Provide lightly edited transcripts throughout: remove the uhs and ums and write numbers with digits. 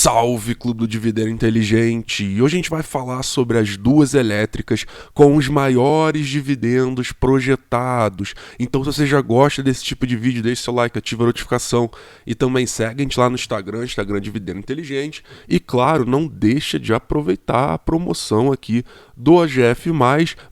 Salve, Clube do Dividendo Inteligente! E hoje a gente vai falar sobre as duas elétricas com os maiores dividendos projetados. Então, se você já gosta desse tipo de vídeo, deixe seu like, ativa a notificação e também segue a gente lá no Instagram Dividendo Inteligente. E claro, não deixa de aproveitar a promoção aqui do OGF+,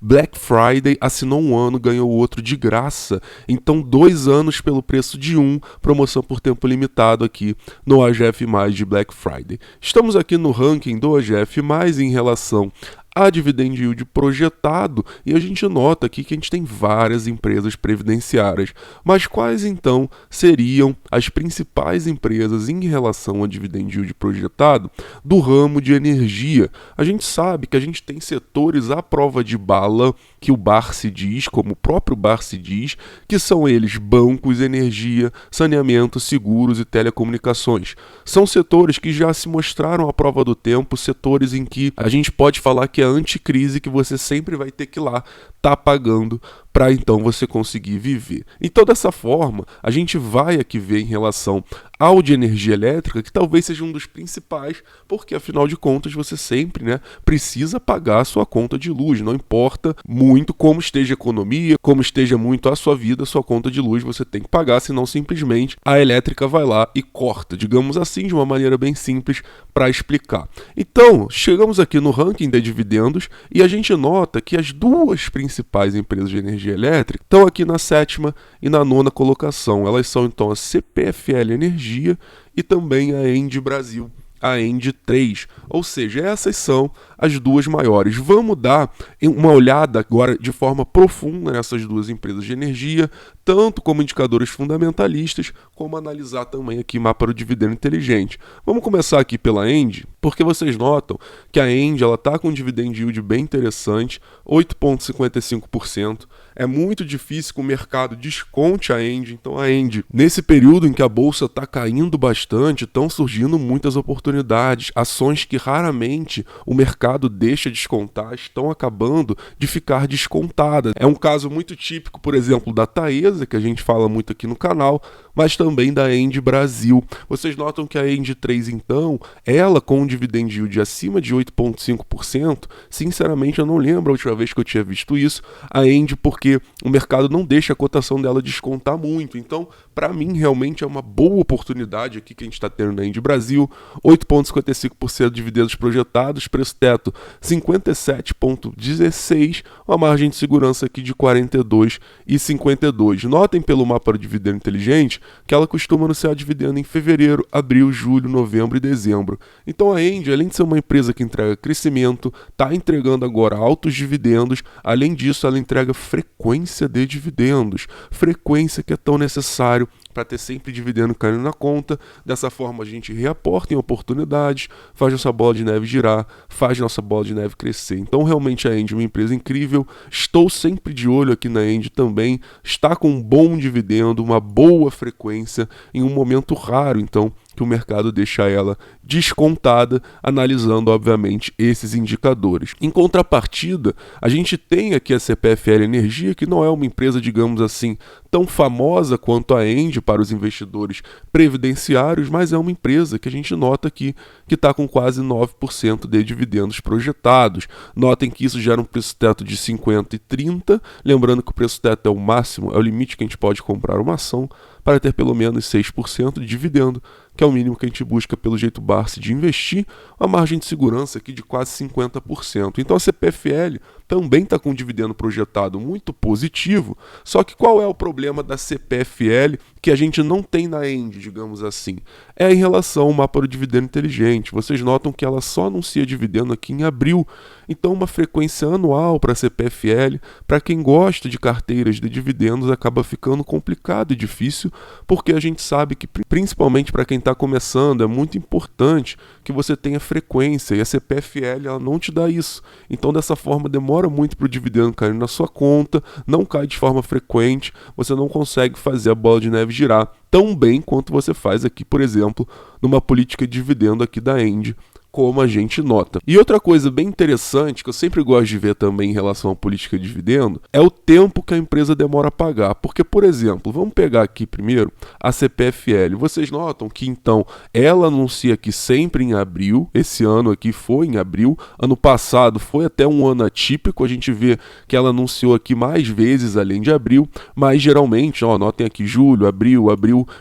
Black Friday, assinou um ano, ganhou o outro de graça. Então, 2 anos pelo preço de um, promoção por tempo limitado aqui no OGF+, de Black Friday. Estamos aqui no ranking do OGF+, em relação a dividend yield projetado, e a gente nota aqui que a gente tem várias empresas previdenciárias. Mas quais então seriam as principais empresas em relação a dividend yield projetado do ramo de energia? A gente sabe que a gente tem setores à prova de bala, que o BAR se diz, como o próprio BAR se diz, que são eles bancos, energia, saneamento, seguros e telecomunicações. São setores que já se mostraram à prova do tempo, setores em que a gente pode falar que é anticrise, que você sempre vai ter que ir lá tá pagando para então você conseguir viver. Então, dessa forma, a gente vai aqui ver em relação ao de energia elétrica, que talvez seja um dos principais, porque afinal de contas você sempre, precisa pagar a sua conta de luz, não importa muito como esteja a economia, como esteja muito a sua vida, a sua conta de luz você tem que pagar, senão simplesmente a elétrica vai lá e corta, digamos assim, de uma maneira bem simples para explicar. Então, chegamos aqui no ranking de dividendos e a gente nota que as duas principais empresas de energia elétrica estão aqui na 7ª e na 9ª colocação. Elas são então a CPFL Energia e também a ENGIE Brasil, a ENGIE 3, ou seja, essas são as duas maiores. Vamos dar uma olhada agora de forma profunda nessas duas empresas de energia, tanto como indicadores fundamentalistas, como analisar também aqui mapa do dividendo inteligente. Vamos começar aqui pela ENGIE, porque vocês notam que a ENGIE está com um dividend yield bem interessante, 8,55%. É muito difícil que o mercado desconte a ENGIE, então a ENGIE, nesse período em que a bolsa está caindo bastante, estão surgindo muitas oportunidades, ações que raramente o mercado deixa descontar, estão acabando de ficar descontadas. É um caso muito típico, por exemplo, da Taesa, que a gente fala muito aqui no canal, mas também da ENGIE Brasil. Vocês notam que a ENGIE 3, então, ela com um dividend yield acima de 8,5%, sinceramente eu não lembro a última vez que eu tinha visto isso, a ENGIE, porque o mercado não deixa a cotação dela descontar muito. Então, para mim, realmente é uma boa oportunidade aqui que a gente está tendo na ENGIE Brasil, 8,55% de dividendos projetados, preço teto 57,16, uma margem de segurança aqui de 42,52. Notem pelo mapa do dividendo inteligente que ela costuma anunciar dividendo em fevereiro, abril, julho, novembro e dezembro. Então a ENGIE, além de ser uma empresa que entrega crescimento, está entregando agora altos dividendos, além disso ela entrega frequência de dividendos, frequência que é tão necessário para ter sempre dividendo caindo na conta. Dessa forma a gente reaporta em oportunidades, faz nossa bola de neve girar, faz nossa bola de neve crescer. Então realmente a ENGIE é uma empresa incrível, estou sempre de olho aqui na ENGIE também, está com um bom dividendo, uma boa frequência, em um momento raro então que o mercado deixa ela descontada, analisando obviamente esses indicadores. Em contrapartida, a gente tem aqui a CPFL Energia, que não é uma empresa, digamos assim, tão famosa quanto a ENGIE para os investidores previdenciários, mas é uma empresa que a gente nota aqui que está com quase 9% de dividendos projetados. Notem que isso gera um preço teto de 50 e 30, lembrando que o preço teto é o máximo, é o limite que a gente pode comprar uma ação para ter pelo menos 6% de dividendo, que é o mínimo que a gente busca pelo jeito Barsi de investir, uma margem de segurança aqui de quase 50%. Então a CPFL também está com um dividendo projetado muito positivo, só que qual é o problema da CPFL que a gente não tem na ENGIE, digamos assim? É em relação ao mapa do dividendo inteligente. Vocês notam que ela só anuncia dividendo aqui em abril, então uma frequência anual para a CPFL, para quem gosta de carteiras de dividendos, acaba ficando complicado e difícil, porque a gente sabe que, principalmente para quem está começando, é muito importante que você tenha frequência, e a CPFL ela não te dá isso. Então dessa forma demora muito para o dividendo cair na sua conta, não cai de forma frequente, você não consegue fazer a bola de neve girar tão bem quanto você faz aqui, por exemplo, numa política de dividendo aqui da ENGIE, como a gente nota. E outra coisa bem interessante, que eu sempre gosto de ver também em relação à política de dividendo, é o tempo que a empresa demora a pagar. Porque, por exemplo, vamos pegar aqui primeiro a CPFL. Vocês notam que, então, ela anuncia aqui sempre em abril, esse ano aqui foi em abril, ano passado foi até um ano atípico, a gente vê que ela anunciou aqui mais vezes além de abril, mas geralmente, ó, notem aqui julho, abril,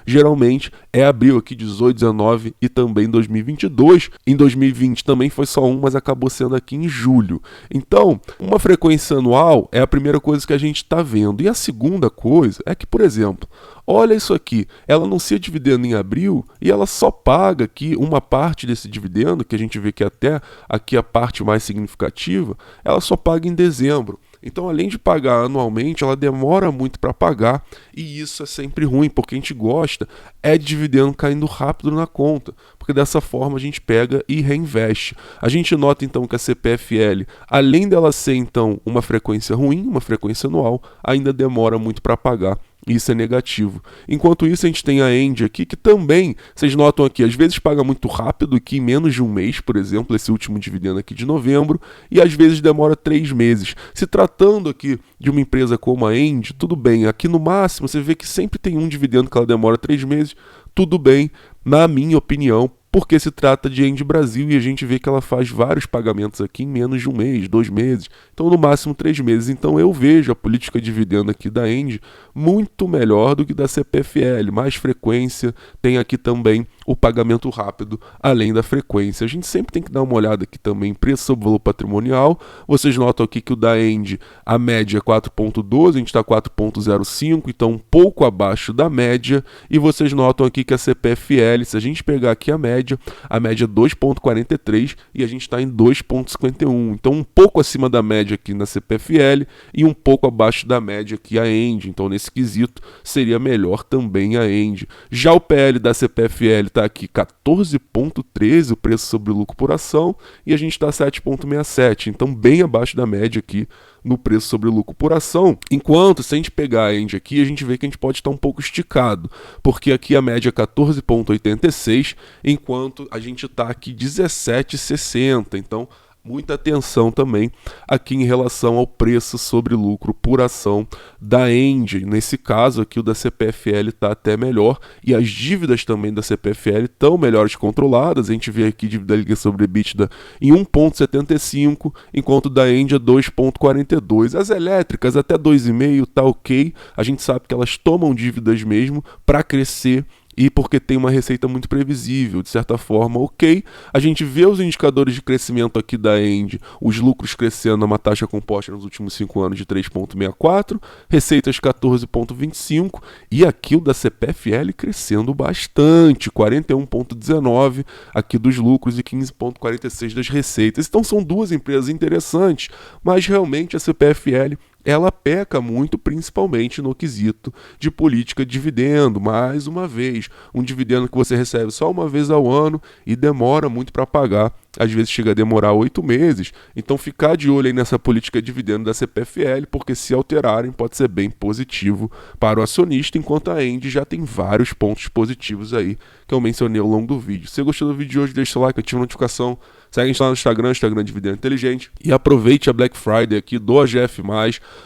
geralmente é abril aqui 18, 19 e também 2022. Em 2020 também foi só um, mas acabou sendo aqui em julho. Então, uma frequência anual é a primeira coisa que a gente está vendo. E a segunda coisa é que, por exemplo, olha isso aqui, ela anuncia dividendo em abril e ela só paga aqui uma parte desse dividendo, que a gente vê que até aqui a parte mais significativa, ela só paga em dezembro. Então, além de pagar anualmente, ela demora muito para pagar e isso é sempre ruim, porque a gente gosta de dividendo caindo rápido na conta, porque dessa forma a gente pega e reinveste. A gente nota então que a CPFL, além dela ser então uma frequência ruim, uma frequência anual, ainda demora muito para pagar. Isso é negativo. Enquanto isso, a gente tem a Engie aqui, que também, vocês notam aqui, às vezes paga muito rápido, aqui em menos de um mês, por exemplo, esse último dividendo aqui de novembro, e às vezes demora 3 meses. Se tratando aqui de uma empresa como a Engie, tudo bem, aqui no máximo você vê que sempre tem um dividendo que ela demora 3 meses, tudo bem, na minha opinião, porque se trata de Engie Brasil e a gente vê que ela faz vários pagamentos aqui em menos de um mês, 2 meses, então no máximo 3 meses. Então eu vejo a política de dividendo aqui da Engie muito melhor do que da CPFL, mais frequência, tem aqui também o pagamento rápido, além da frequência. A gente sempre tem que dar uma olhada aqui também, preço sobre valor patrimonial. Vocês notam aqui que o da Engie, a média é 4,12, a gente está 4,05, então um pouco abaixo da média, e vocês notam aqui que a CPFL, se a gente pegar aqui a média é 2,43 e a gente está em 2,51. Então um pouco acima da média aqui na CPFL e um pouco abaixo da média aqui a Engie. Então nesse quesito seria melhor também a Engie. Já o PL da CPFL está aqui 14,13 o preço sobre lucro por ação e a gente está 7,67. Então bem abaixo da média aqui no preço sobre lucro por ação, enquanto se a gente pegar a Engie aqui, a gente vê que a gente pode estar um pouco esticado, porque aqui a média é 14,86, enquanto a gente está aqui 17,60, então muita atenção também aqui em relação ao preço sobre lucro por ação da Engie. Nesse caso aqui o da CPFL está até melhor e as dívidas também da CPFL estão melhores controladas. A gente vê aqui dívida líquida sobre EBITDA em 1,75, enquanto da Engie é 2,42. As elétricas até 2,5 tá ok. A gente sabe que elas tomam dívidas mesmo para crescer e porque tem uma receita muito previsível, de certa forma, ok. A gente vê os indicadores de crescimento aqui da Engie, os lucros crescendo a uma taxa composta nos últimos 5 anos de 3,64, receitas 14,25 e aqui o da CPFL crescendo bastante, 41,19 aqui dos lucros e 15,46 das receitas. Então são duas empresas interessantes, mas realmente a CPFL ela peca muito, principalmente no quesito de política de dividendo. Mais uma vez, um dividendo que você recebe só uma vez ao ano e demora muito para pagar, às vezes chega a demorar 8 meses, então ficar de olho aí nessa política de dividendo da CPFL, porque se alterarem pode ser bem positivo para o acionista, enquanto a Engie já tem vários pontos positivos aí que eu mencionei ao longo do vídeo. Se você gostou do vídeo de hoje, deixa o like, ativa a notificação, segue a gente lá no Instagram Dividendo Inteligente e aproveite a Black Friday aqui do AGF+,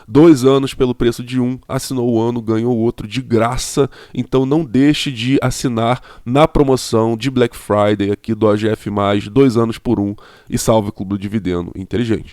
2 anos pelo preço de um, assinou o ano, ganhou o outro de graça, então não deixe de assinar na promoção de Black Friday aqui do AGF+, 2 anos por um e salve o Clube do Dividendo Inteligente.